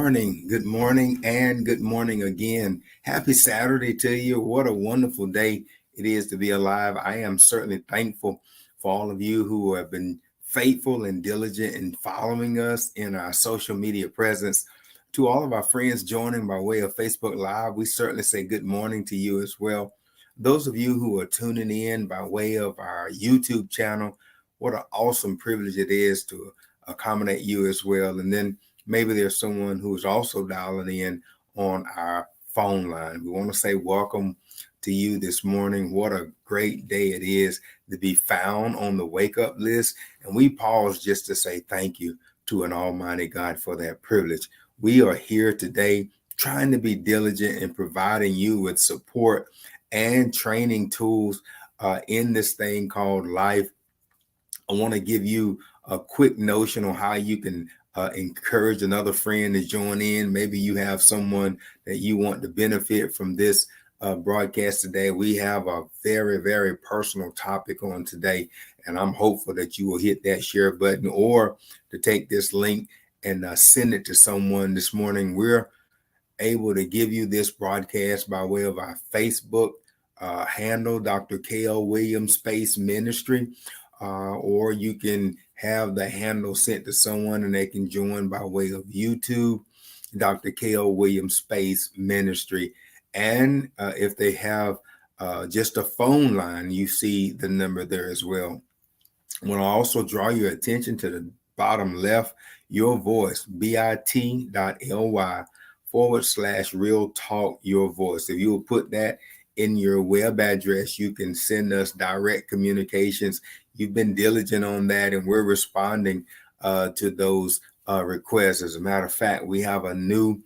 morning, and good morning again. Happy Saturday to you. What a wonderful day it is to be alive. I am certainly thankful for all of you who have been faithful and diligent in following us in our social media presence. To all of our friends joining by way of Facebook Live, we certainly say good morning to you as well. Those of you who are tuning in by way of our YouTube channel, what an awesome privilege it is to accommodate you as well. And then maybe there's someone who's also dialing in on our phone line. We want to say welcome to you this morning. What a great day it is to be found on the wake up list. And we pause just to say thank you to an almighty God for that privilege. We are here today trying to be diligent in providing you with support and training tools in this thing called life. I want to give you a quick notion on how you can encourage another friend to join in. Maybe you have someone that you want to benefit from this broadcast today. We have a very, very personal topic on today, and I'm hopeful that you will hit that share button or to take this link and send it to someone this morning. We're able to give you this broadcast by way of our Facebook handle, Dr. K.O. Williams Space Ministry. Or you can have the handle sent to someone and they can join by way of YouTube, Dr. K.O. Williams Space Ministry. And if they have just a phone line, you see the number there as well. I want to also draw your attention to the bottom left, your voice, bit.ly/REALTalk, your voice. If you will put that in your web address, you can send us direct communications. You've been diligent on that, and we're responding to those requests. As a matter of fact, we have a new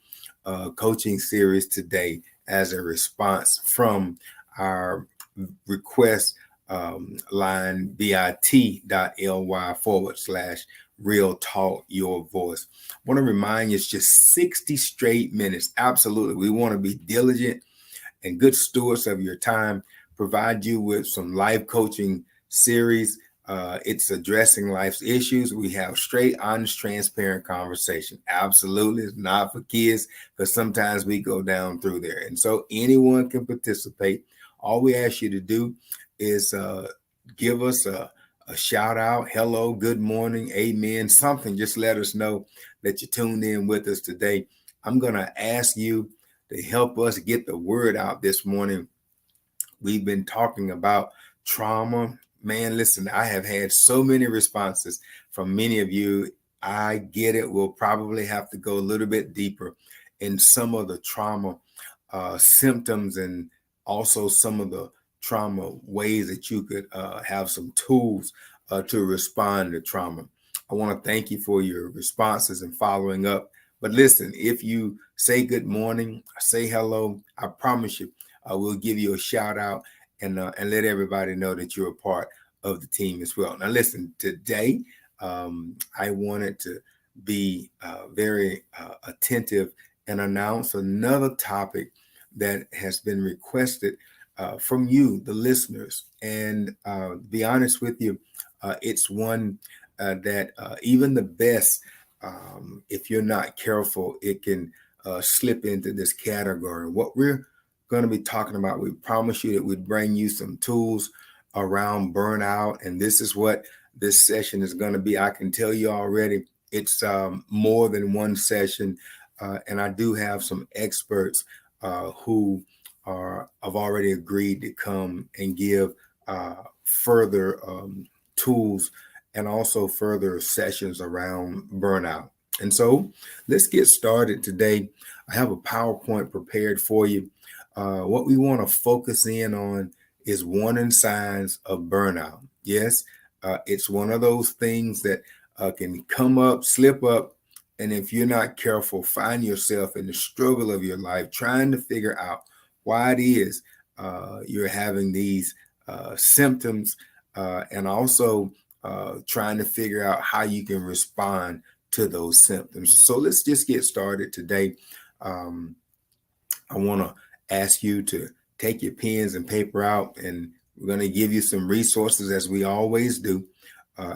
coaching series today as a response from our request line, bit.ly/REALTalk, your voice. I want to remind you, it's just 60 straight minutes. Absolutely. We want to be diligent and good stewards of your time, provide you with some life coaching series. It's addressing life's issues. We have straight, honest, transparent conversation. Absolutely. It's not for kids, because sometimes we go down through there. And so anyone can participate. All we ask you to do is give us a shout out. Hello, good morning, amen, something. Just let us know that you tuned in with us today. I'm going to ask you to help us get the word out this morning. We've been talking about trauma. Man, listen, I have had so many responses from many of you. I get it. We'll probably have to go a little bit deeper in some of the trauma symptoms and also some of the trauma ways that you could have some tools to respond to trauma. I want to thank you for your responses and following up. But listen, if you say good morning, say hello, I promise you, we'll give you a shout out and let everybody know that you're a part of the team as well. Now, listen, today I wanted to be very attentive and announce another topic that has been requested from you, the listeners. And be honest with you, it's one that even the best, if you're not careful, it can slip into this category. What we're going to be talking about, we promise you that we'd bring you some tools around burnout. And this is what this session is going to be. I can tell you already, it's more than one session. And I do have some experts who have already agreed to come and give further tools and also further sessions around burnout. And so let's get started today. I have a PowerPoint prepared for you. What we want to focus in on is warning signs of burnout. Yes, it's one of those things that can come up, slip up, and if you're not careful, find yourself in the struggle of your life trying to figure out why it is you're having these symptoms and also trying to figure out how you can respond to those symptoms. So let's just get started today. I want to ask you to take your pens and paper out, and we're going to give you some resources as we always do.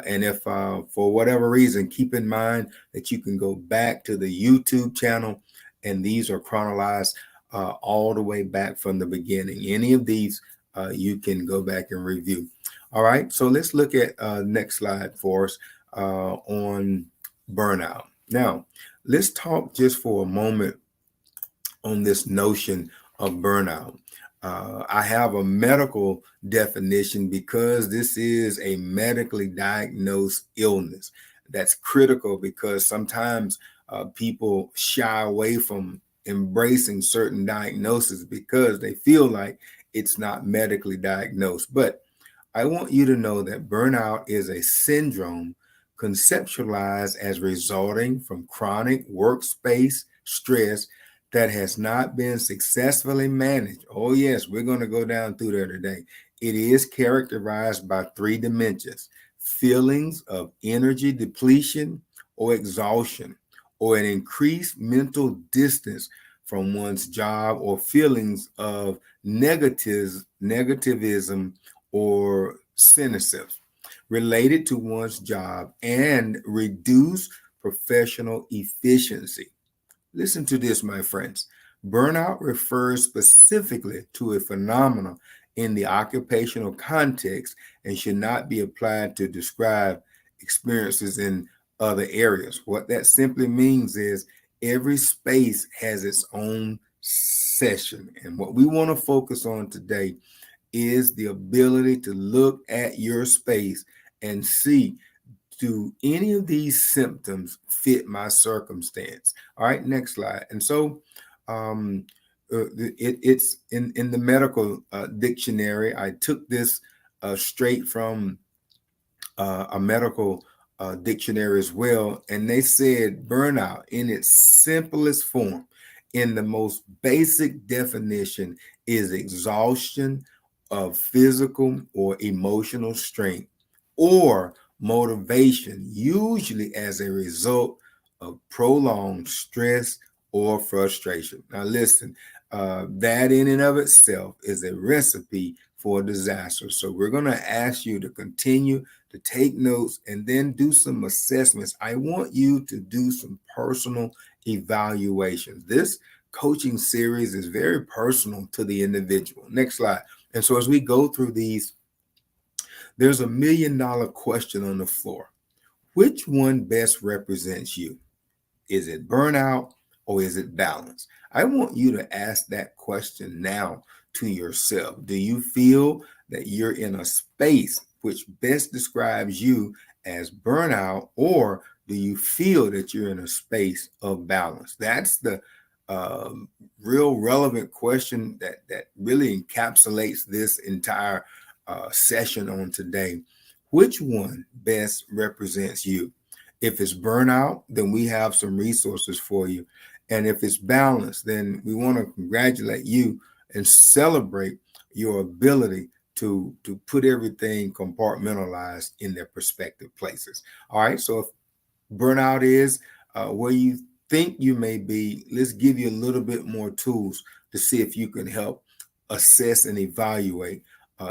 And if for whatever reason, keep in mind that you can go back to the YouTube channel, and these are chronologized all the way back from the beginning. Any of these you can go back and review. All right, so let's look at next slide for us on burnout. Now, let's talk just for a moment on this notion of burnout. I have a medical definition because this is a medically diagnosed illness. That's critical because sometimes people shy away from embracing certain diagnoses because they feel like it's not medically diagnosed. But I want you to know that burnout is a syndrome conceptualized as resulting from chronic workspace stress that has not been successfully managed. Oh, yes, we're going to go down through there today. It is characterized by three dimensions: feelings of energy depletion or exhaustion, or an increased mental distance from one's job, or feelings of negativism or cynicism related to one's job, and reduce professional efficiency. Listen to this, my friends. Burnout refers specifically to a phenomenon in the occupational context and should not be applied to describe experiences in other areas. What that simply means is every space has its own session. And what we want to focus on today is the ability to look at your space and see, do any of these symptoms fit my circumstance? All right, next slide. And so it's in the medical dictionary. I took this straight from a medical dictionary as well. And they said burnout in its simplest form, in the most basic definition, is exhaustion of physical or emotional strength or motivation, usually as a result of prolonged stress or frustration. Now, listen, that in and of itself is a recipe for disaster. So we're going to ask you to continue to take notes and then do some assessments. I want you to do some personal evaluations. This coaching series is very personal to the individual. Next slide. And so as we go through these, there's $1 million question on the floor. Which one best represents you? Is it burnout or is it balance? I want you to ask that question now to yourself. Do you feel that you're in a space which best describes you as burnout, or do you feel that you're in a space of balance? That's the real relevant question that really encapsulates this entire session on today. Which one best represents you? If it's burnout, then we have some resources for you. And if it's balanced, then we want to congratulate you and celebrate your ability to put everything compartmentalized in their prospective places. All right. So if burnout is where you think you may be, let's give you a little bit more tools to see if you can help assess and evaluate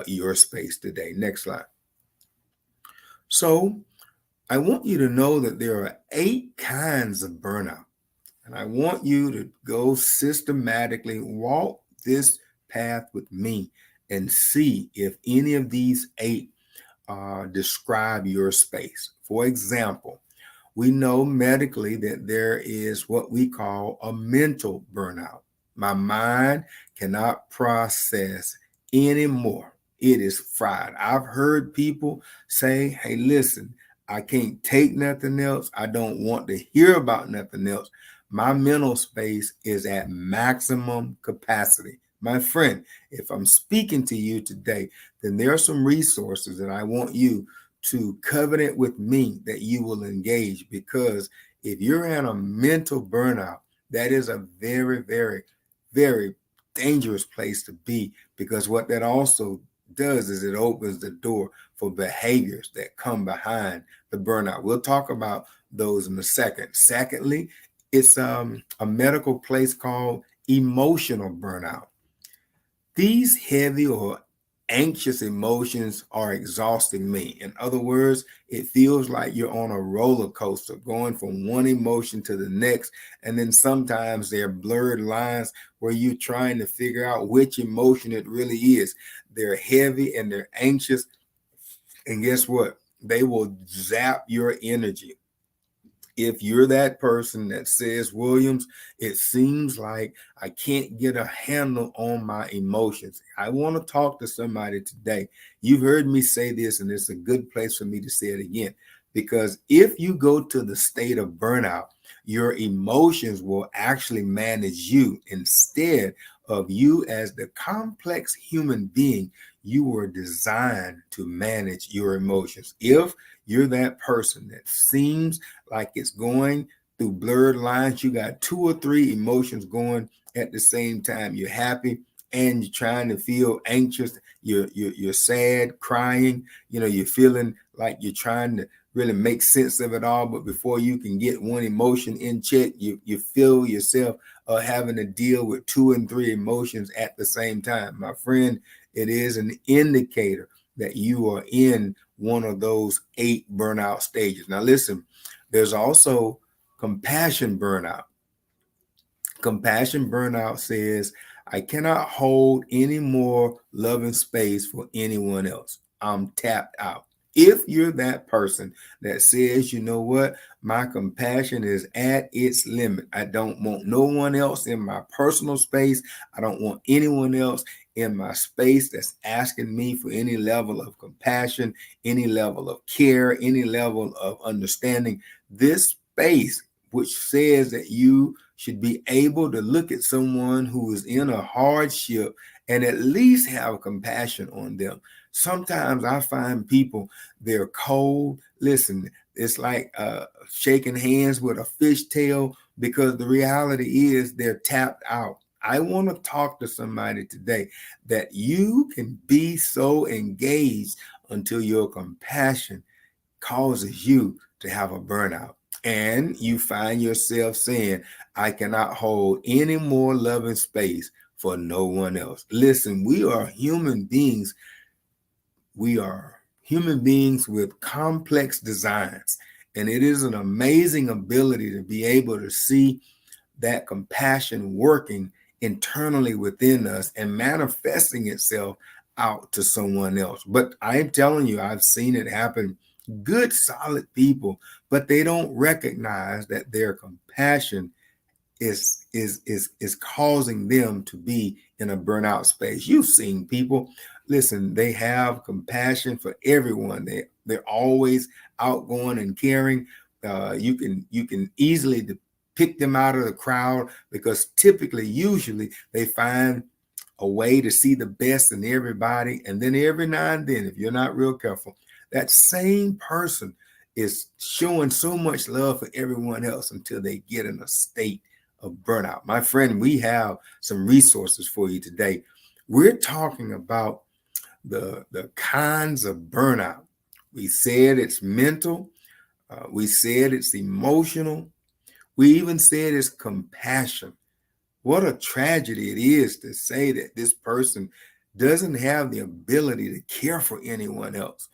your space today. Next slide. So I want you to know that there are 8 kinds of burnout. And I want you to go systematically walk this path with me and see if any of these 8 describe your space. For example, we know medically that there is what we call a mental burnout. My mind cannot process anymore. It is fried. I've heard people say, hey, listen, I can't take nothing else. I don't want to hear about nothing else. My mental space is at maximum capacity. My friend, if I'm speaking to you today, then there are some resources that I want you to covenant with me that you will engage, because if you're in a mental burnout, that is a very, very, very dangerous place to be, because what that also does is it opens the door for behaviors that come behind the burnout. We'll talk about those in a second. Secondly, it's a medical place called emotional burnout. These heavy or anxious emotions are exhausting me. In other words, it feels like you're on a roller coaster going from one emotion to the next. And then sometimes there are blurred lines where you're trying to figure out which emotion it really is. They're heavy and they're anxious. And guess what? They will zap your energy. If you're that person that says, Williams, it seems like I can't get a handle on my emotions, I want to talk to somebody today. You've heard me say this, and it's a good place for me to say it again. Because if you go to the state of burnout, your emotions will actually manage you instead of you as the complex human being you were designed to manage your emotions. If you're that person that seems like it's going through blurred lines, you got two or three emotions going at the same time. You're happy and you're trying to feel anxious. You're sad, crying. You're feeling like you're trying to really make sense of it all. But before you can get one emotion in check, you feel yourself having to deal with two and three emotions at the same time. My friend, it is an indicator that you are in one of those 8 burnout stages. Now, listen, there's also compassion burnout. Compassion burnout says, I cannot hold any more loving space for anyone else. I'm tapped out. If you're that person that says, you know what, my compassion is at its limit. I don't want no one else in my personal space. I don't want anyone else in my space that's asking me for any level of compassion, any level of care, any level of understanding. This space, which says that you should be able to look at someone who is in a hardship and at least have compassion on them. Sometimes I find people, they're cold. Listen, it's like shaking hands with a fishtail, because the reality is they're tapped out. I want to talk to somebody today that you can be so engaged until your compassion causes you to have a burnout. And you find yourself saying, I cannot hold any more loving space for no one else. Listen, we are human beings. We are human beings with complex designs. And it is an amazing ability to be able to see that compassion working internally within us and manifesting itself out to someone else. But I'm telling you, I've seen it happen. Good, solid people, but they don't recognize that their compassion is causing them to be in a burnout space. You've seen people, listen, they have compassion for everyone. They're always outgoing and caring. You can easily pick them out of the crowd, because typically, usually, they find a way to see the best in everybody. And then every now and then, if you're not real careful, that same person is showing so much love for everyone else until they get in a state of burnout. My friend, we have some resources for you today. We're talking about the kinds of burnout. We said it's mental. We said it's emotional. We even said it's compassion. What a tragedy it is to say that this person doesn't have the ability to care for anyone else.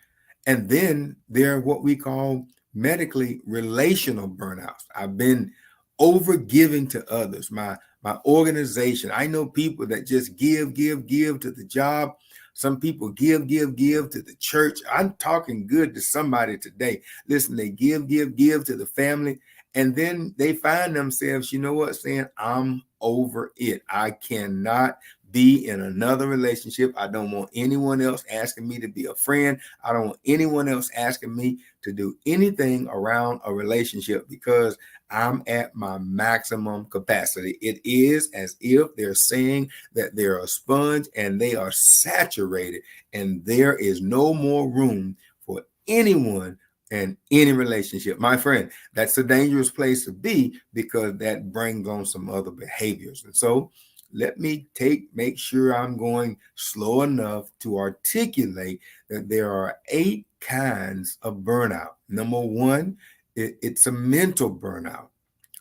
And then there are what we call medically relational burnouts. I've been over giving to others, my organization. I know people that just give to the job. Some people give to the church. I'm talking good to somebody today. Listen, they give to the family. And then they find themselves, you know what, saying, I'm over it. I cannot be in another relationship. I don't want anyone else asking me to be a friend. I don't want anyone else asking me to do anything around a relationship, because I'm at my maximum capacity. It is as if they're saying that they're a sponge and they are saturated, and there is no more room for anyone and any relationship. My friend, that's a dangerous place to be, because that brings on some other behaviors. And so let me make sure I'm going slow enough to articulate that there are 8 kinds of burnout. Number 1, it's a mental burnout.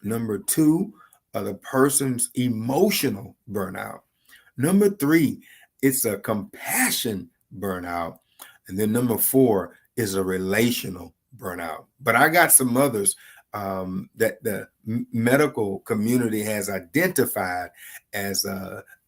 Number 2, the person's emotional burnout. Number 3, it's a compassion burnout. And then number 4 is a relational burnout. But I got some others that the medical community has identified as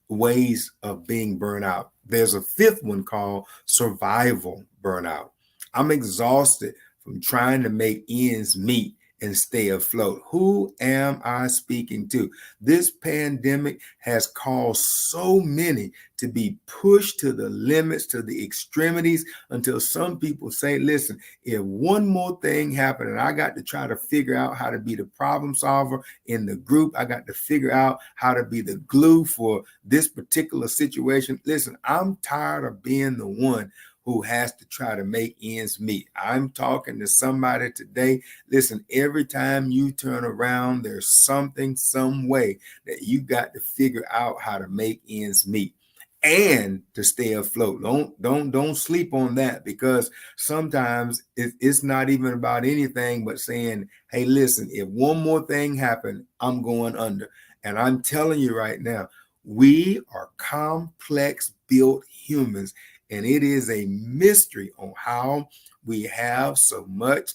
ways of being burnout. There's a 5th one called survival burnout. I'm exhausted from trying to make ends meet and stay afloat. Who am I speaking to? This pandemic has caused so many to be pushed to the limits, to the extremities, until some people say, listen, if one more thing happened and I got to try to figure out how to be the problem solver in the group, I got to figure out how to be the glue for this particular situation. Listen, I'm tired of being the one who has to try to make ends meet. I'm talking to somebody today. Listen, every time you turn around, there's something, some way that you got to figure out how to make ends meet and to stay afloat. Don't sleep on that, because sometimes it's not even about anything but saying, hey, listen, if one more thing happened, I'm going under. And I'm telling you right now, we are complex built humans, and it is a mystery on how we have so much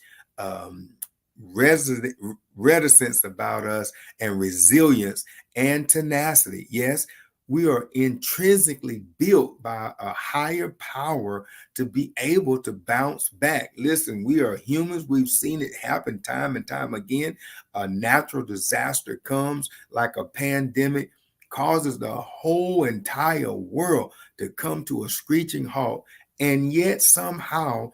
reticence about us, and resilience and tenacity. Yes, we are intrinsically built by a higher power to be able to bounce back. Listen, we are humans. We've seen it happen time and time again. A natural disaster comes like a pandemic, causes the whole entire world to come to a screeching halt. And yet somehow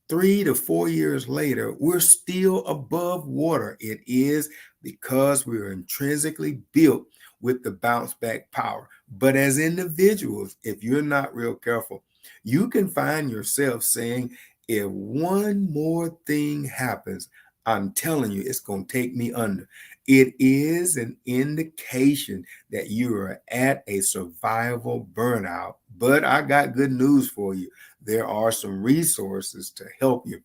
3 to 4 years later, we're still above water. It is because we are intrinsically built with the bounce back power. But as individuals, if you're not real careful, you can find yourself saying, if one more thing happens, I'm telling you, it's going to take me under. It is an indication that you are at a survival burnout. But I got good news for you. There are some resources to help you.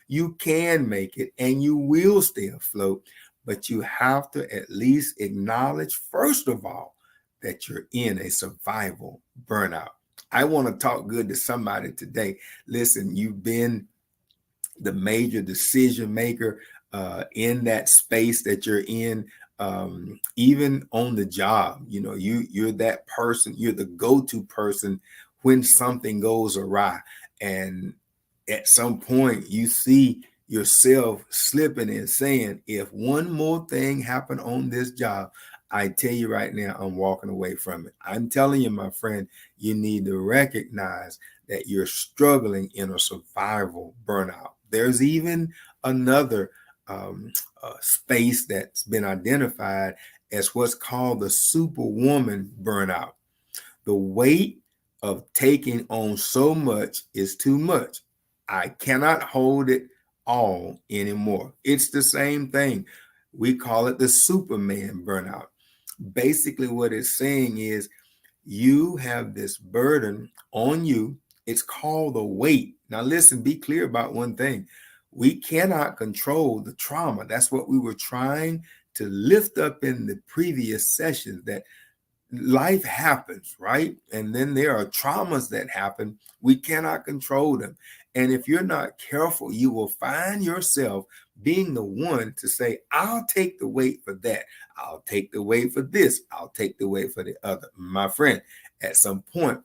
You can make it and you will stay afloat, but you have to at least acknowledge, first of all, that you're in a survival burnout. I want to talk good to somebody today. Listen, you've been the major decision maker in that space that you're in, even on the job. You know, you're that person, you're the go-to person when something goes awry. And at some point you see yourself slipping and saying, if one more thing happened on this job, I tell you right now, I'm walking away from it. I'm telling you, my friend, you need to recognize that you're struggling in a survival burnout. There's even another space that's been identified as what's called the superwoman burnout. The weight of taking on so much is too much. I cannot hold it all anymore. It's the same thing. We call it the Superman burnout. Basically, what it's saying is you have this burden on you. It's called the weight. Now, listen, be clear about one thing. We cannot control the trauma. That's what we were trying to lift up in the previous sessions, that life happens, right? And then there are traumas that happen. We cannot control them. And if you're not careful, you will find yourself being the one to say, I'll take the weight for that. I'll take the weight for this. I'll take the weight for the other. My friend, at some point,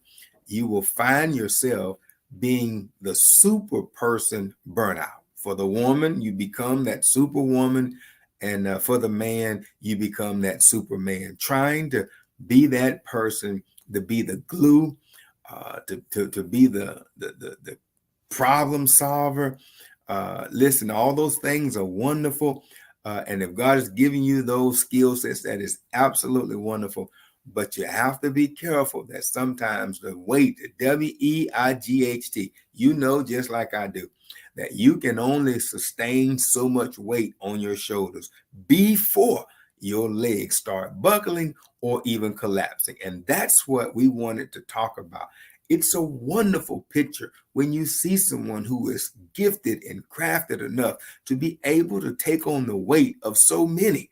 you will find yourself being the super person burnout. For the woman, you become that superwoman. And for the man, you become that superman, trying to be that person, to be the glue, to be the problem solver. Listen, all those things are wonderful. And if God is giving you those skill sets, that is absolutely wonderful. But you have to be careful that sometimes the weight, WEIGHT, you know, just like I do, that you can only sustain so much weight on your shoulders before your legs start buckling or even collapsing. And that's what we wanted to talk about. It's a wonderful picture when you see someone who is gifted and crafted enough to be able to take on the weight of so many.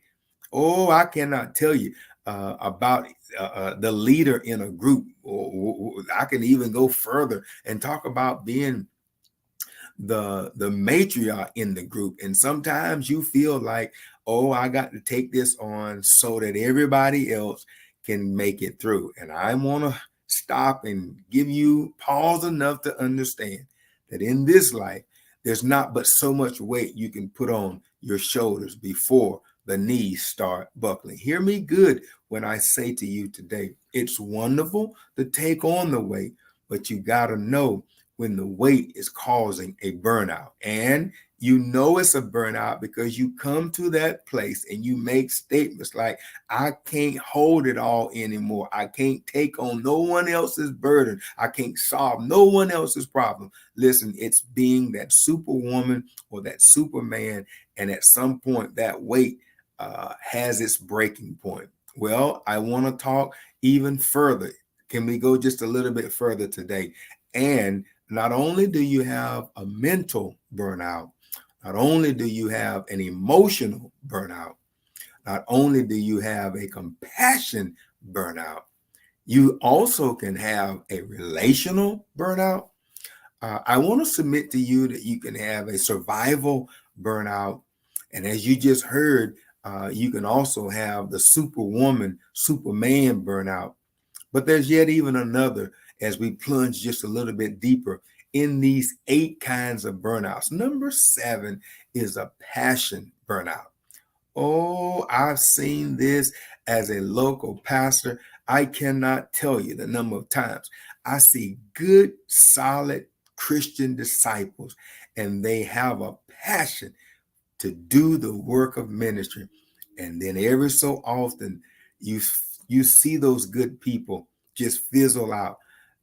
Oh, I cannot tell you. about the leader in a group, or I can even go further and talk about being the matriarch in the group. And sometimes you feel like, oh, I got to take this on so that everybody else can make it through. And I want to stop and give you pause enough to understand that in this life, there's not but so much weight you can put on your shoulders before the knees start buckling. Hear me good when I say to you today, it's wonderful to take on the weight, but you got to know when the weight is causing a burnout. And you know it's a burnout because you come to that place and you make statements like, I can't hold it all anymore. I can't take on no one else's burden. I can't solve no one else's problem. Listen, it's being that superwoman or that superman. And at some point, that weight has its breaking point. Well, I want to talk even further. Can we go just a little bit further today? And not only do you have a mental burnout, not only do you have an emotional burnout, not only do you have a compassion burnout, you also can have a relational burnout. I want to submit to you that you can have a survival burnout. And as you just heard, you can also have the superwoman, superman burnout. But there's yet even another as we plunge just a little bit deeper in these 8 kinds of burnouts. Number 7 is a passion burnout. Oh, I've seen this as a local pastor. I cannot tell you the number of times I see good, solid Christian disciples, and they have a passion to do the work of ministry. And then every so often, you see those good people just fizzle out.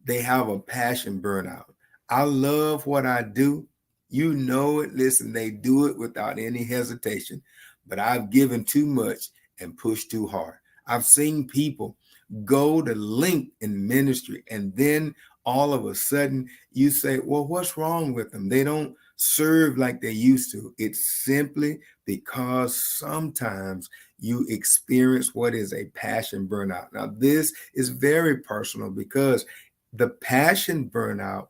They have a passion burnout. I love what I do. You know it. Listen, they do it without any hesitation. But I've given too much and pushed too hard. I've seen people go to length in ministry, and then all of a sudden you say, well, what's wrong with them? They don't serve like they used to. It's simply because sometimes you experience what is a passion burnout. Now, this is very personal because the passion burnout,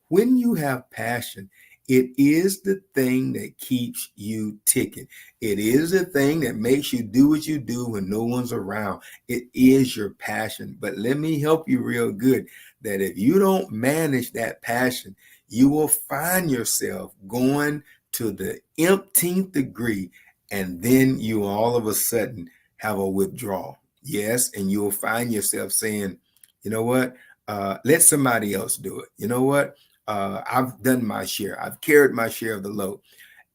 when you have passion, it is the thing that keeps you ticking. It is the thing that makes you do what you do when no one's around. It is your passion. But let me help you real good that if you don't manage that passion, you will find yourself going to the umpteenth degree, and then you all of a sudden have a withdrawal. Yes, and you'll find yourself saying, you know what, let somebody else do it. You know what, I've done my share. I've carried my share of the load.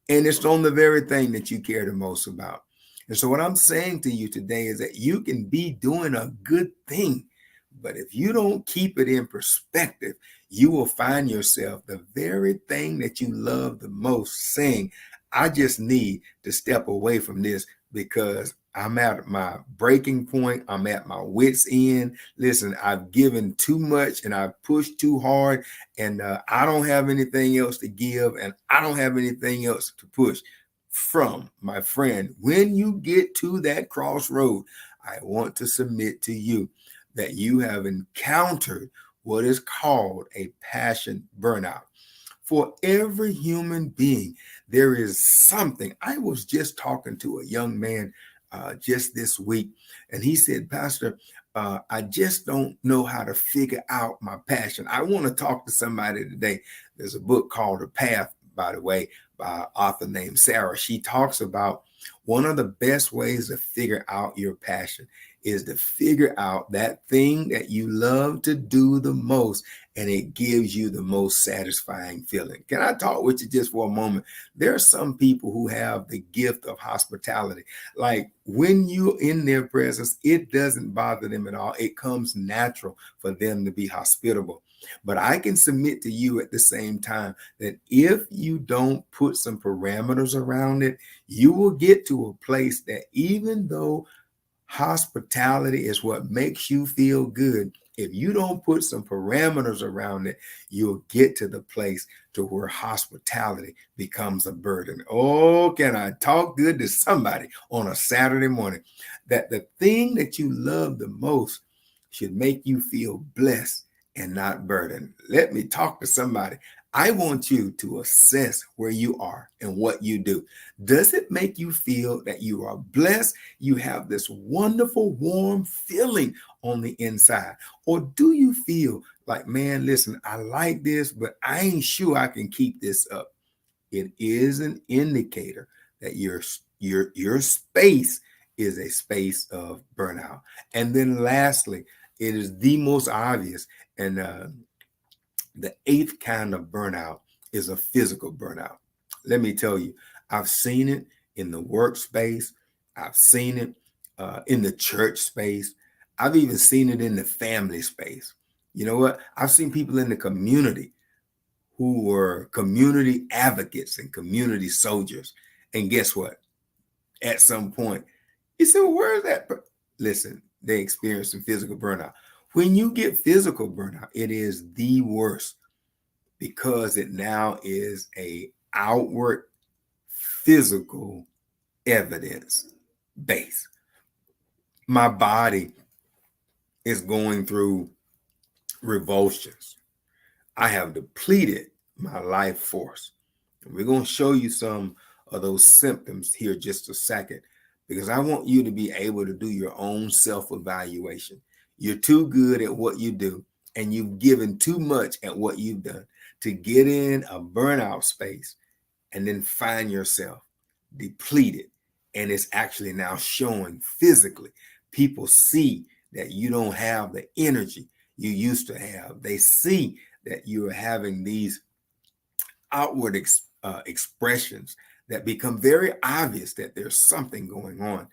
And it's on the very thing that you care the most about. And so what I'm saying to you today is that you can be doing a good thing, but if you don't keep it in perspective, you will find yourself the very thing that you love the most saying, I just need to step away from this because I'm at my breaking point. I'm at my wit's end. Listen, I've given too much and I've pushed too hard, and I don't have anything else to give, and I don't have anything else to push from. My friend, when you get to that crossroad, I want to submit to you that you have encountered what is called a passion burnout. For every human being, there is something. I was just talking to a young man just this week, and he said, Pastor, I just don't know how to figure out my passion. I want to talk to somebody today. There's a book called The Path, by the way, by an author named Sarah. She talks about one of the best ways to figure out your passion is to figure out that thing that you love to do the most, and it gives you the most satisfying feeling. Can I talk with you just for a moment? There are some people who have the gift of hospitality. Like when you're in their presence, it doesn't bother them at all. It comes natural for them to be hospitable. But I can submit to you at the same time that if you don't put some parameters around it, you will get to a place that even though hospitality is what makes you feel good, If you don't put some parameters around it, you'll get to the place to where hospitality becomes a burden. Oh, can I talk good to somebody on a Saturday morning? That the thing that you love the most should make you feel blessed and not burdened. Let me talk to somebody. I want you to assess where you are and what you do. Does it make you feel that you are blessed? You have this wonderful, warm feeling on the inside? Or do you feel like, man, listen, I like this, but I ain't sure I can keep this up? It is an indicator that your space is a space of burnout. And then lastly, it is the most obvious, and the eighth kind of burnout is a physical burnout. Let me tell you, I've seen it in the workspace. I've seen it in the church space. I've even seen it in the family space. You know what? I've seen people in the community who were community advocates and community soldiers. And guess what? At some point, you say, well, where is that? Listen, they experience some physical burnout. When you get physical burnout, it is the worst because it now is a outward physical evidence base. My body is going through revulsions. I have depleted my life force. And we're going to show you some of those symptoms here just a second, because I want you to be able to do your own self-evaluation. You're too good at what you do, and you've given too much at what you've done to get in a burnout space and then find yourself depleted. And it's actually now showing physically. People see that you don't have the energy you used to have. They see that you're having these outward expressions that become very obvious that there's something going on,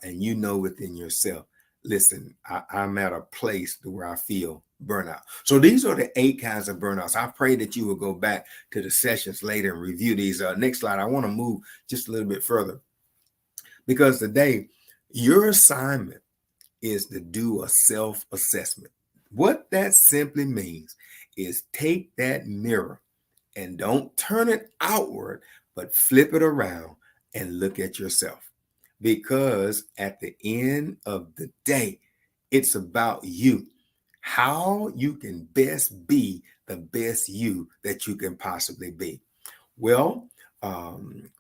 and you know within yourself, listen, I'm at a place where I feel burnout. So these are the 8 kinds of burnouts. I pray that you will go back to the sessions later and review these. Next slide. I want to move just a little bit further, because today your assignment is to do a self-assessment. What that simply means is take that mirror and don't turn it outward, but flip it around and look at yourself. Because at the end of the day, it's about you, how you can best be the best you that you can possibly be. Well,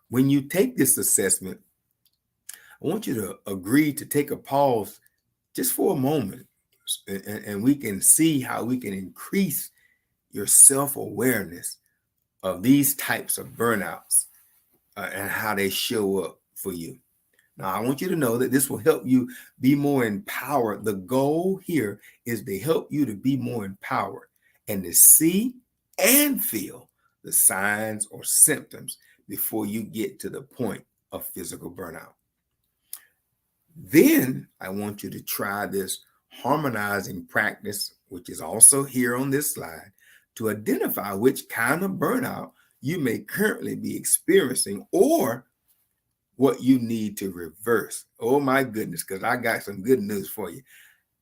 when you take this assessment, I want you to agree to take a pause just for a moment, and we can see how we can increase your self-awareness of these types of burnouts and how they show up for you. Now, I want you to know that this will help you be more empowered. The goal here is to help you to be more empowered and to see and feel the signs or symptoms before you get to the point of physical burnout. Then I want you to try this harmonizing practice, which is also here on this slide, to identify which kind of burnout you may currently be experiencing or what you need to reverse. Oh my goodness, because I got some good news for you.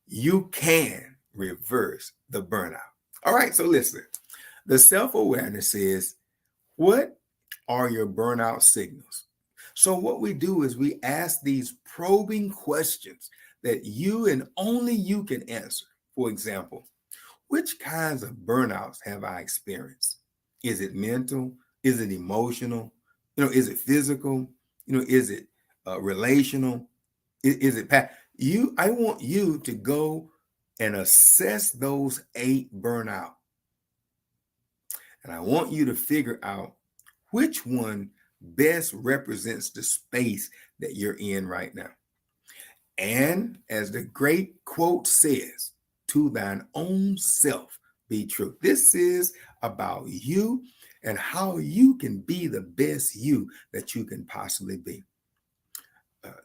You can reverse the burnout. All right, so listen, the self-awareness is, what are your burnout signals? So what we do is we ask these probing questions that you and only you can answer. For example, which kinds of burnouts have I experienced? Is it mental? Is it emotional? Is it physical? Is it relational? Is it I want you to go and assess those 8 burnout. And I want you to figure out which one best represents the space that you're in right now. And as the great quote says, to thine own self be true. This is about you and how you can be the best you that you can possibly be.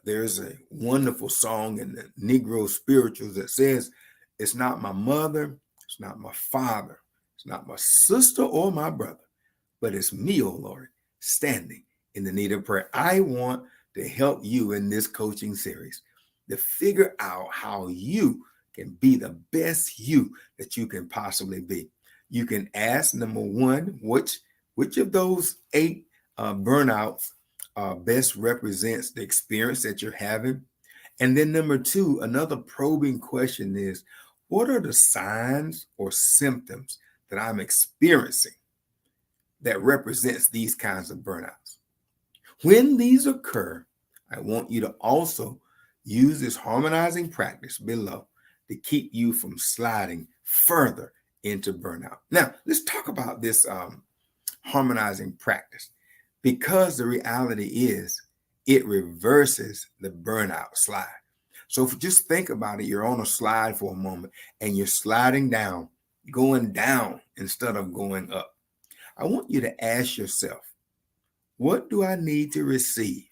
There's a wonderful song in the Negro spirituals that says, it's not my mother, it's not my father, it's not my sister or my brother, but it's me, oh Lord, standing in the need of prayer. I want to help you in this coaching series to figure out how you can be the best you that you can possibly be. You can ask, number one, which of those eight burnouts best represents the experience that you're having? And then number two, another probing question is, what are the signs or symptoms that I'm experiencing that represents these kinds of burnouts? When these occur, I want you to also use this harmonizing practice below to keep you from sliding further into burnout. Now, let's talk about this harmonizing practice, because the reality is it reverses the burnout slide. So if you just think about it, you're on a slide for a moment and you're sliding down, going down instead of going up. I want you to ask yourself, what do I need to receive?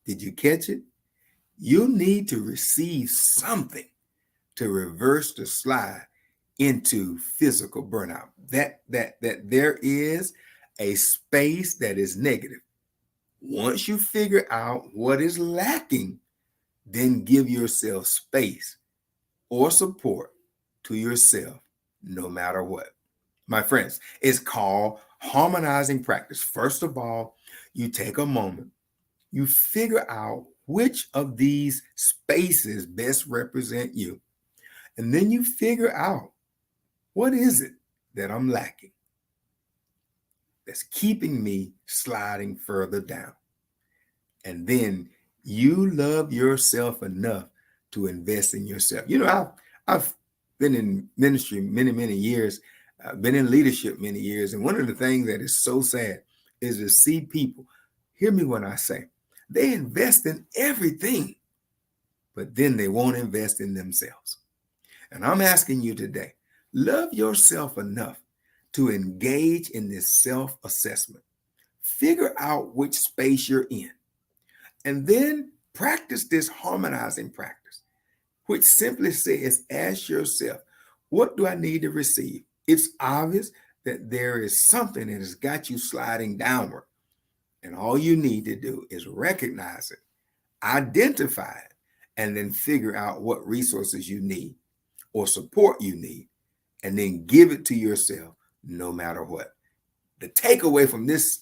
Did you catch it? You need to receive something to reverse the slide into physical burnout. That there is a space that is negative. Once you figure out what is lacking, then give yourself space or support to yourself no matter what. My friends, it's called harmonizing practice. First of all, you take a moment, you figure out which of these spaces best represent you, and then you figure out, what is it that I'm lacking that's keeping me sliding further down? And then you love yourself enough to invest in yourself. You know, I've been in ministry many years. I've been in leadership many years. And one of the things that is so sad is to see people, hear me when I say, they invest in everything, but then they won't invest in themselves. And I'm asking you today, love yourself enough to engage in this self-assessment. Figure out which space you're in. And then practice this harmonizing practice, which simply says, ask yourself, what do I need to receive? It's obvious that there is something that has got you sliding downward. And all you need to do is recognize it, identify it, and then figure out what resources you need or support you need, and then give it to yourself no matter what. The takeaway from this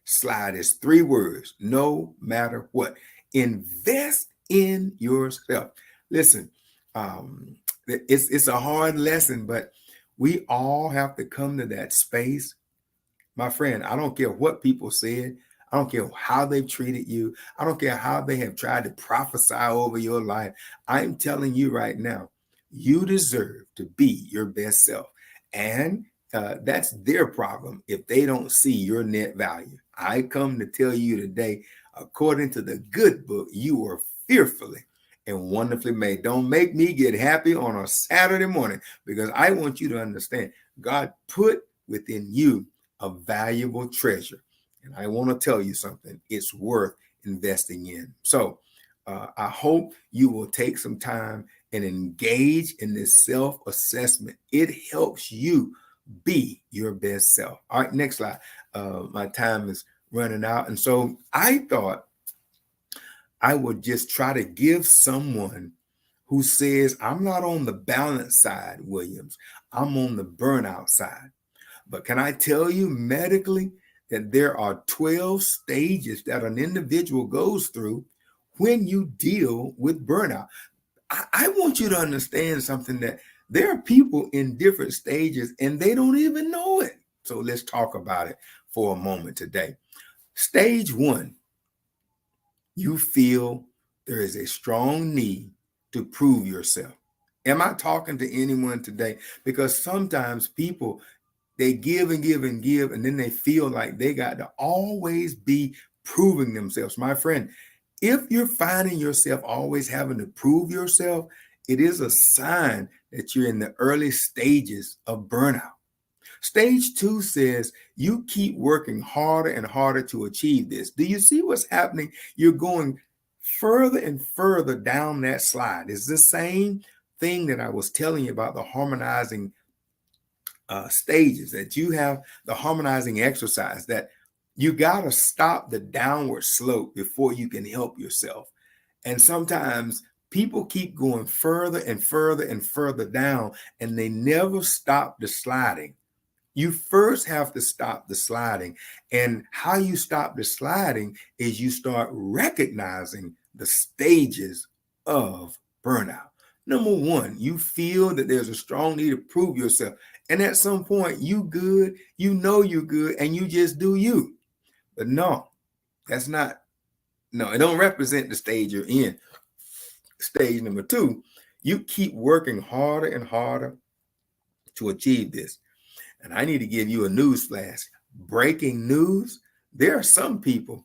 slide is 3 words: no matter what. Invest in yourself. Listen, it's a hard lesson, but we all have to come to that space. My friend, I don't care what people said. I don't care how they've treated you. I don't care how they have tried to prophesy over your life. I'm telling you right now, you deserve to be your best self. And that's their problem if they don't see your net value. I come to tell you today, according to the good book, you are fearfully and wonderfully made. Don't make me get happy on a Saturday morning, because I want you to understand God put within you a valuable treasure. And I want to tell you something, it's worth investing in. So I hope you will take some time and engage in this self-assessment. It helps you be your best self. All right, next slide. My time is running out. And so I thought I would just try to give someone who says, I'm not on the balance side, Williams, I'm on the burnout side. But can I tell you medically that there are 12 stages that an individual goes through when you deal with burnout? I want you to understand something, that there are people in different stages and they don't even know it. So let's talk about it for a moment today. Stage 1, you feel there is a strong need to prove yourself. Am I talking to anyone today? Because sometimes people, they give and give and give, and then they feel like they got to always be proving themselves. My friend, if you're finding yourself always having to prove yourself, it is a sign that you're in the early stages of burnout. Stage 2 says you keep working harder and harder to achieve this. Do you see what's happening? You're going further and further down that slide. It's the same thing that I was telling you about the harmonizing stages, that you have the harmonizing exercise, that you got to stop the downward slope before you can help yourself. And sometimes People keep going further and further and further down, and they never stop the sliding. You first have to stop the sliding. And how you stop the sliding is you start recognizing the stages of burnout. Number one, you feel that there's a strong need to prove yourself. And at some point, you good, you know you're good, and you just do you. But no, that's not, no, it don't represent the stage you're in. Stage number two, you keep working harder and harder to achieve this. And I need to give you a news flash. Breaking news. There are some people,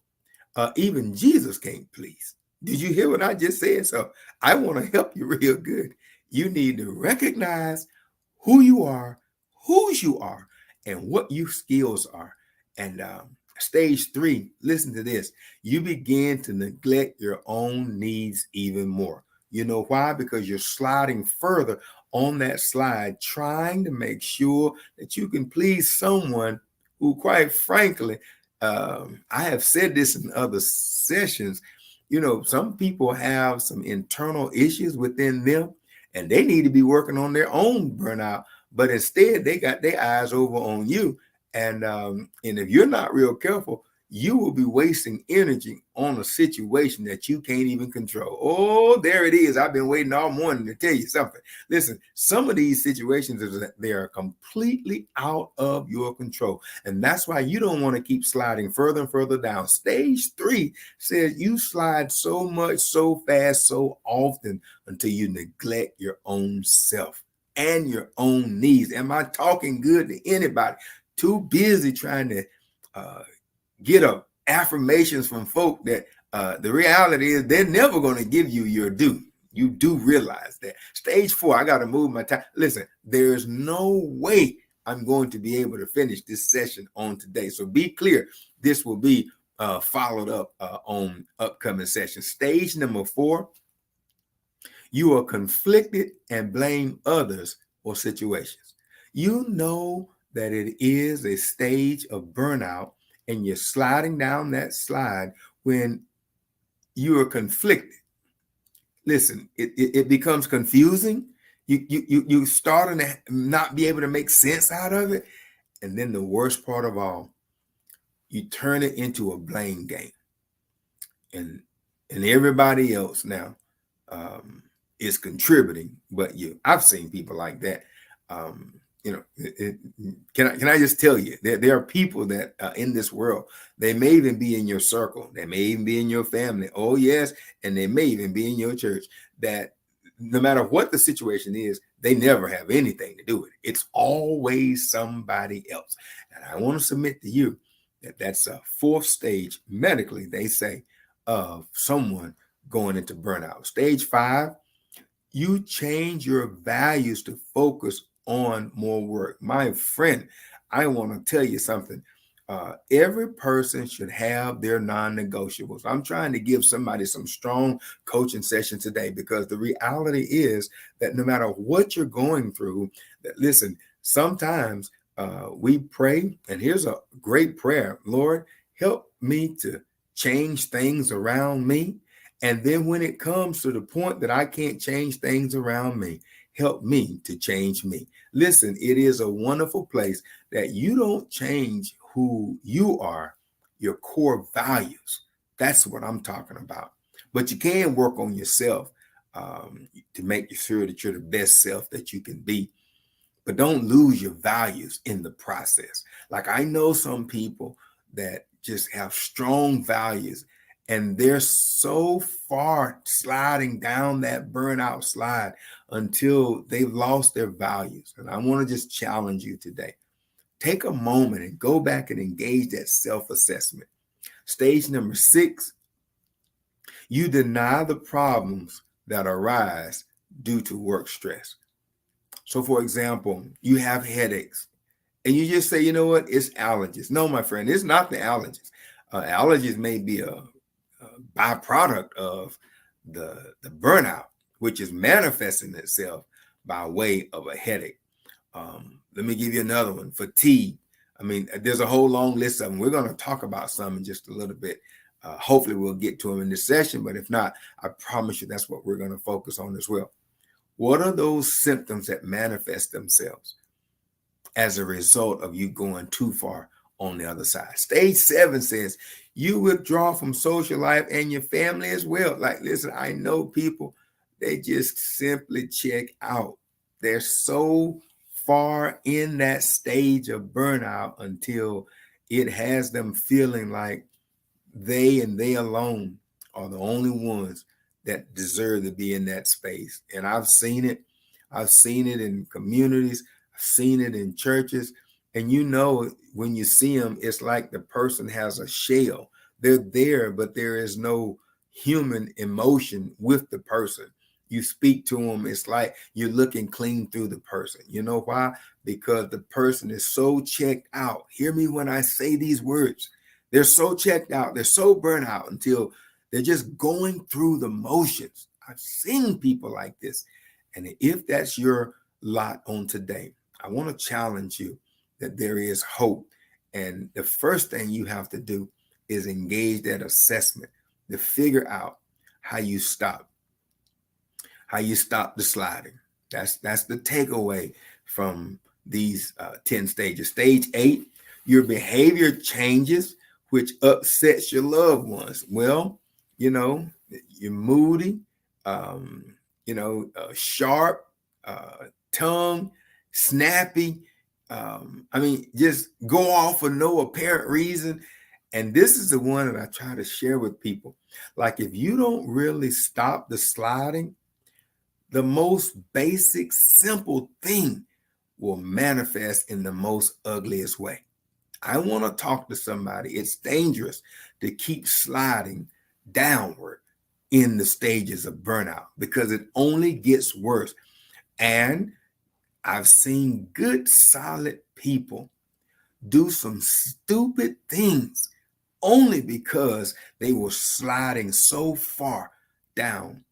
even Jesus can't please. Did you hear what I just said? So I want to help you real good. You need to recognize who you are, whose you are, and what your skills are. And stage three, listen to this. You begin to neglect your own needs even more. You know why? Because you're sliding further on that slide, trying to make sure that you can please someone who, quite frankly, I have said this in other sessions, you know, some people have some internal issues within them and they need to be working on their own burnout, but instead they got their eyes over on you. And if you're not real careful, you will be wasting energy on a situation that you can't even control. Oh, there it is. I've been waiting all morning to tell you something. Listen, some of these situations, they are completely out of your control. And that's why you don't want to keep sliding further and further down. Stage three says you slide so much, so fast, so often until you neglect your own self and your own needs. Am I talking good to anybody? Too busy trying to get affirmations from folk that the reality is they're never going to give you your due. You do realize that. Stage four, I got to move my time. Listen, there's no way I'm going to be able to finish this session on today. So be clear, this will be followed up on upcoming sessions. Stage number four, you are conflicted and blame others or situations. You know that it is a stage of burnout and you're sliding down that slide when you are conflicted. Listen, it becomes confusing. You starting to not be able to make sense out of it. And then the worst part of all, you turn it into a blame game. And everybody else now is contributing but you. I've seen people like that. You know, can I just tell you, there are people that in this world, they may even be in your circle. They may even be in your family. Oh, yes. And they may even be in your church that no matter what the situation is, they never have anything to do with it. It's always somebody else. And I want to submit to you that that's a fourth stage medically, they say, of someone going into burnout. Stage five, you change your values to focus on more work. My friend, I want to tell you something. Every person should have their non-negotiables. I'm trying to give somebody some strong coaching session today because the reality is that no matter what you're going through, that listen, sometimes we pray, and here's a great prayer. Lord, help me to change things around me. And then when it comes to the point that I can't change things around me, help me to change me. Listen, it is a wonderful place that you don't change who you are, your core values. That's what I'm talking about. But you can work on yourself to make sure that you're the best self that you can be. But don't lose your values in the process. Like I know some people that just have strong values and they're so far sliding down that burnout slide until they've lost their values. And I want to just challenge you today. Take a moment and go back and engage that self-assessment. Stage number six, you deny the problems that arise due to work stress. So for example, you have headaches and you just say, you know what, it's allergies. No, my friend, it's not the allergies. Allergies may be a byproduct of the burnout, which is manifesting itself by way of a headache. Let me give you another one, fatigue. I mean, there's a whole long list of them. We're going to talk about some in just a little bit. Hopefully we'll get to them in this session, but if not, I promise you that's what we're going to focus on as well. What are those symptoms that manifest themselves as a result of you going too far on the other side? Stage 7 says you withdraw from social life and your family as well. Like, listen, I know people, they just simply check out. They're so far in that stage of burnout until it has them feeling like they and they alone are the only ones that deserve to be in that space. And I've seen it. I've seen it in communities. I've seen it in churches. And you know, when you see them, it's like the person has a shell. They're there, but there is no human emotion with the person. You speak to them, it's like you're looking clean through the person. You know why? Because the person is so checked out. Hear me when I say these words. They're so checked out. They're so burnt out until they're just going through the motions. I've seen people like this. And if that's your lot on today, I want to challenge you that there is hope. And the first thing you have to do is engage that assessment to figure out how you stop the sliding. That's the takeaway from these 10 stages. Stage 8, your behavior changes, which upsets your loved ones. Well, you know, you're moody, sharp, tongue, snappy. Just go off for no apparent reason. And this is the one that I try to share with people. Like, if you don't really stop the sliding, the most basic, simple thing will manifest in the most ugliest way. I want to talk to somebody. It's dangerous to keep sliding downward in the stages of burnout because it only gets worse. And I've seen good, solid people do some stupid things only because they were sliding so far down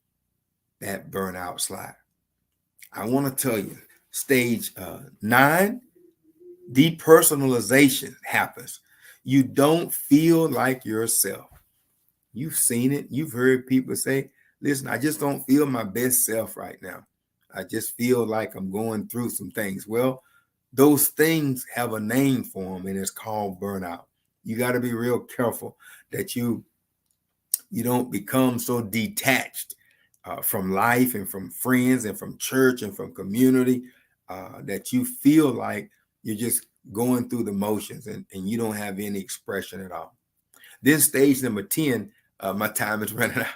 that burnout slide. I want to tell you, stage 9, depersonalization happens. You don't feel like yourself. You've seen it. You've heard people say, listen, I just don't feel my best self right now. I just feel like I'm going through some things. Well, those things have a name for them, and it's called burnout. You got to be real careful that you don't become so detached from life and from friends and from church and from community that you feel like you're just going through the motions and you don't have any expression at all. Then stage number 10, my time is running out.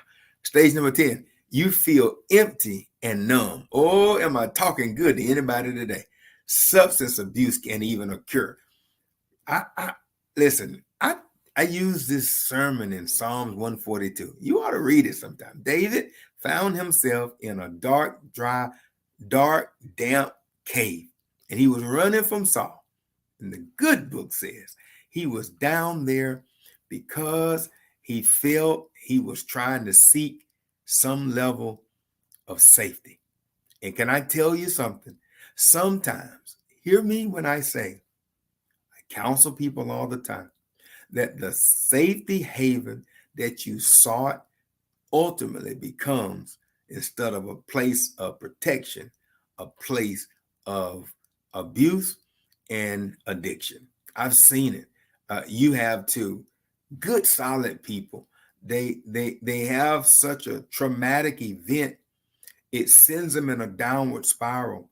Stage number 10, you feel empty and numb. Oh, am I talking good to anybody today? Substance abuse can even occur. Listen, I use this sermon in Psalms 142. You ought to read it sometime. David found himself in a dark, damp cave, and he was running from Saul. And the good book says he was down there because he felt he was trying to seek some level of safety. And can I tell you something? Sometimes, hear me when I say, I counsel people all the time, that the safety haven that you sought ultimately becomes, instead of a place of protection, a place of abuse and addiction. I've seen it. You have too. Good, solid people. They have such a traumatic event. It sends them in a downward spiral.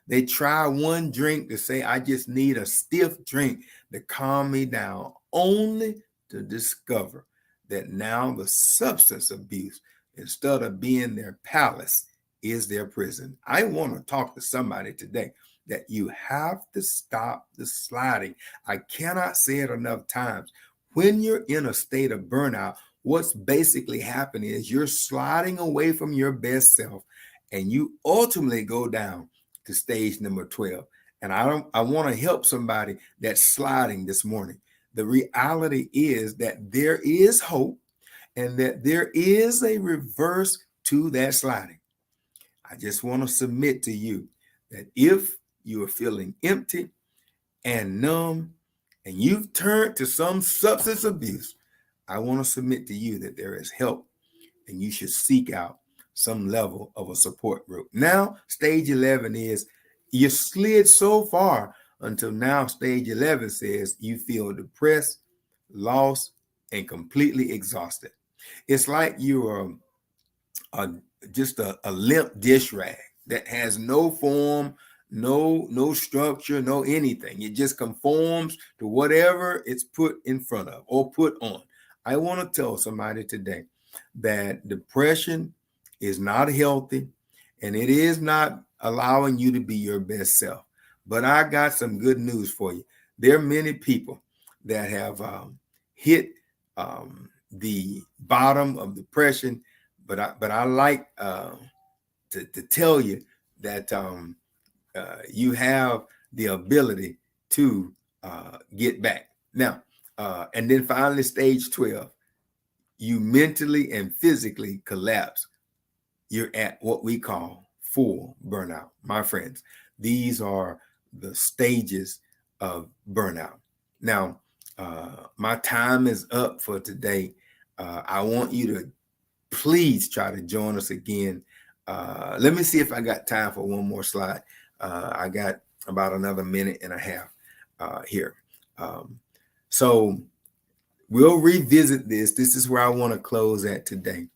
They try one drink to say, I just need a stiff drink to calm me down, only to discover that now the substance abuse, instead of being their palace, is their prison. I want to talk to somebody today that you have to stop the sliding. I cannot say it enough times. When you're in a state of burnout, what's basically happening is you're sliding away from your best self, and you ultimately go down to stage number 12. And I want to help somebody that's sliding this morning. The reality is that there is hope and that there is a reverse to that sliding. I just want to submit to you that if you are feeling empty and numb and you've turned to some substance abuse, I want to submit to you that there is help and you should seek out some level of a support group. Now, stage 11 is you slid so far until now. Stage 11 says you feel depressed, lost, and completely exhausted. It's like you are a, just a limp dish rag that has no form, no structure, no anything. It just conforms to whatever it's put in front of or put on. I want to tell somebody today that depression is not healthy and it is not allowing you to be your best self. But I got some good news for you. There are many people that have hit the bottom of depression, but I like to tell you that you have the ability to get back. Now, and then finally, stage 12, you mentally and physically collapse. You're at what we call full burnout. My friends, these are the stages of burnout. Now, my time is up for today. I want you to please try to join us again. Let me see if I got time for one more slide. I got about another minute and a half here. So we'll revisit this. This is where I want to close at today.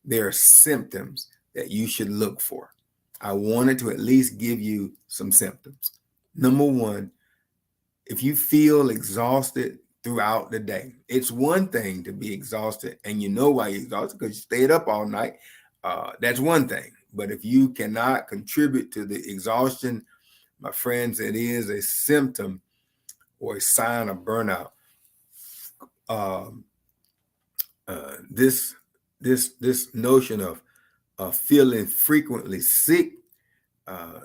There are symptoms that you should look for. I wanted to at least give you some symptoms. Number one, if you feel exhausted throughout the day, it's one thing to be exhausted and you know why you're exhausted because you stayed up all night. That's one thing. But if you cannot contribute to the exhaustion, my friends, it is a symptom or a sign of burnout. This notion of feeling frequently sick,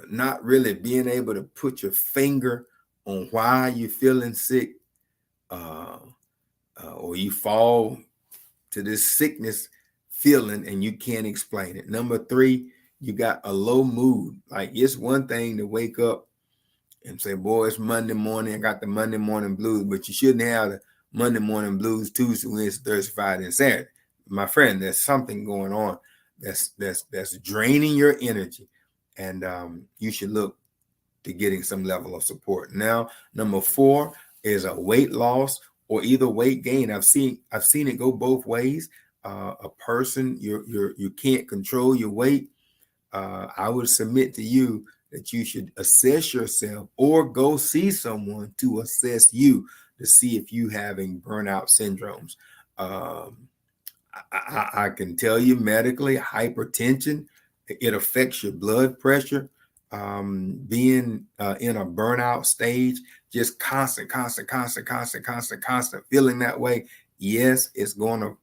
not really being able to put your finger on why you're feeling sick, or you fall to this sickness feeling and you can't explain it. Number three, you got a low mood. Like it's one thing to wake up and say, boy, it's Monday morning. I got the Monday morning blues, but you shouldn't have the Monday morning blues Tuesday, Wednesday, Thursday, Friday, and Saturday. My friend, there's something going on that's draining your energy, and you should look to getting some level of support. Now, number four is a weight loss or either weight gain. I've seen it go both ways. A person you can't control your weight. I would submit to you that you should assess yourself or go see someone to assess you to see if you having burnout syndromes. I can tell you medically, hypertension, it affects your blood pressure. Being in a burnout stage, just constant feeling that way. Yes, it's going to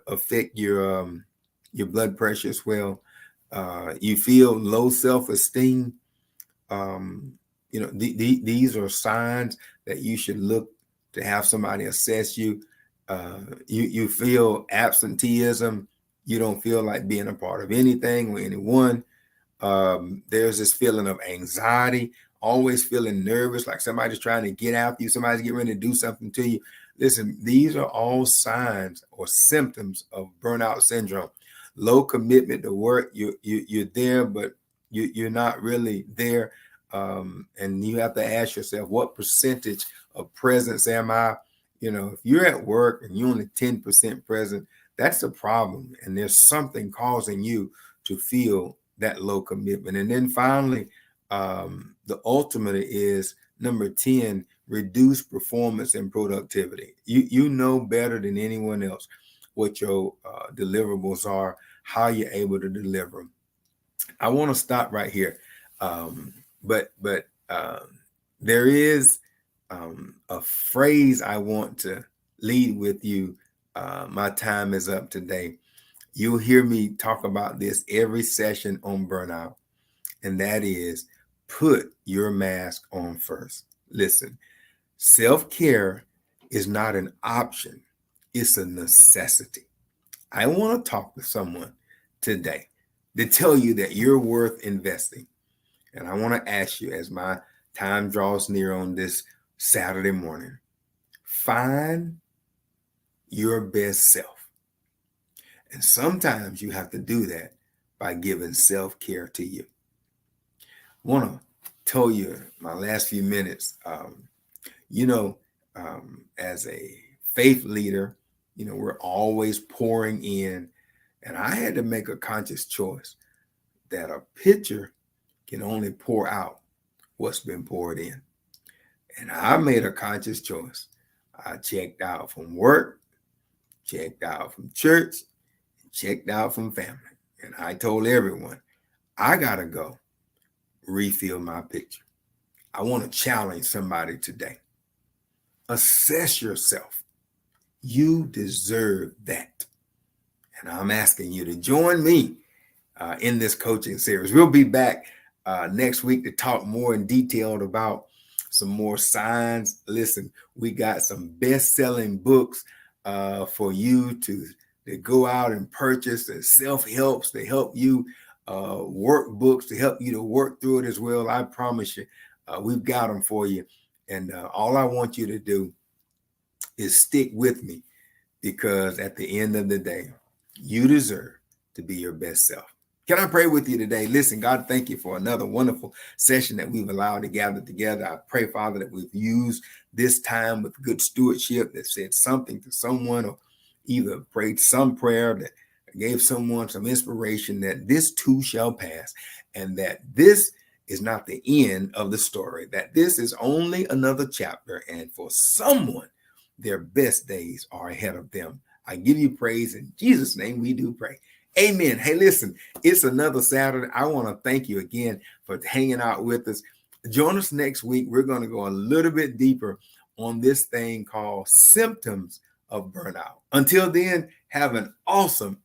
affect your blood pressure as well. You feel low self-esteem. These are signs that you should look to have somebody assess you. You feel absenteeism. You don't feel like being a part of anything or anyone. There's this feeling of anxiety, always feeling nervous, like somebody's trying to get after you, somebody's getting ready to do something to you. Listen, these are all signs or symptoms of burnout syndrome. Low commitment to work. You're there, but you're not really there. And you have to ask yourself, what percentage of presence am I? If you're at work and you're only 10% present, that's a problem. And there's something causing you to feel that low commitment. And then finally, the ultimate is number 10, reduce performance and productivity. You know better than anyone else what your deliverables are, how you're able to deliver them. I want to stop right here. But there is a phrase I want to lead with you. My time is up today. You'll hear me talk about this every session on burnout, and that is put your mask on first. Listen, self-care is not an option. It's a necessity. I want to talk to someone today to tell you that you're worth investing. And I want to ask you, as my time draws near on this Saturday morning, find your best self. And sometimes you have to do that by giving self-care to you. I want to tell you my last few minutes, as a faith leader, we're always pouring in. And I had to make a conscious choice that a pitcher can only pour out what's been poured in. And I made a conscious choice. I checked out from work, checked out from church, checked out from family. And I told everyone, I got to go refill my pitcher. I want to challenge somebody today. Assess yourself. You deserve that. And I'm asking you to join me in this coaching series. We'll be back next week to talk more in detail about some more signs. Listen, we got some best-selling books for you to go out and purchase, and self-helps to help you, workbooks to help you to work through it as well. I promise you, we've got them for you. And all I want you to do is stick with me, because at the end of the day, you deserve to be your best self. Can I pray with you today? Listen, God, thank you for another wonderful session that we've allowed to gather together. I pray, Father, that we've used this time with good stewardship, that said something to someone, or either prayed some prayer that gave someone some inspiration, that this too shall pass, and that this is not the end of the story, that this is only another chapter, and for someone, their best days are ahead of them. I give you praise. In Jesus' name we do pray. Amen. Hey, listen, it's another Saturday. I want to thank you again for hanging out with us. Join us next week. We're going to go a little bit deeper on this thing called symptoms of burnout. Until then, have an awesome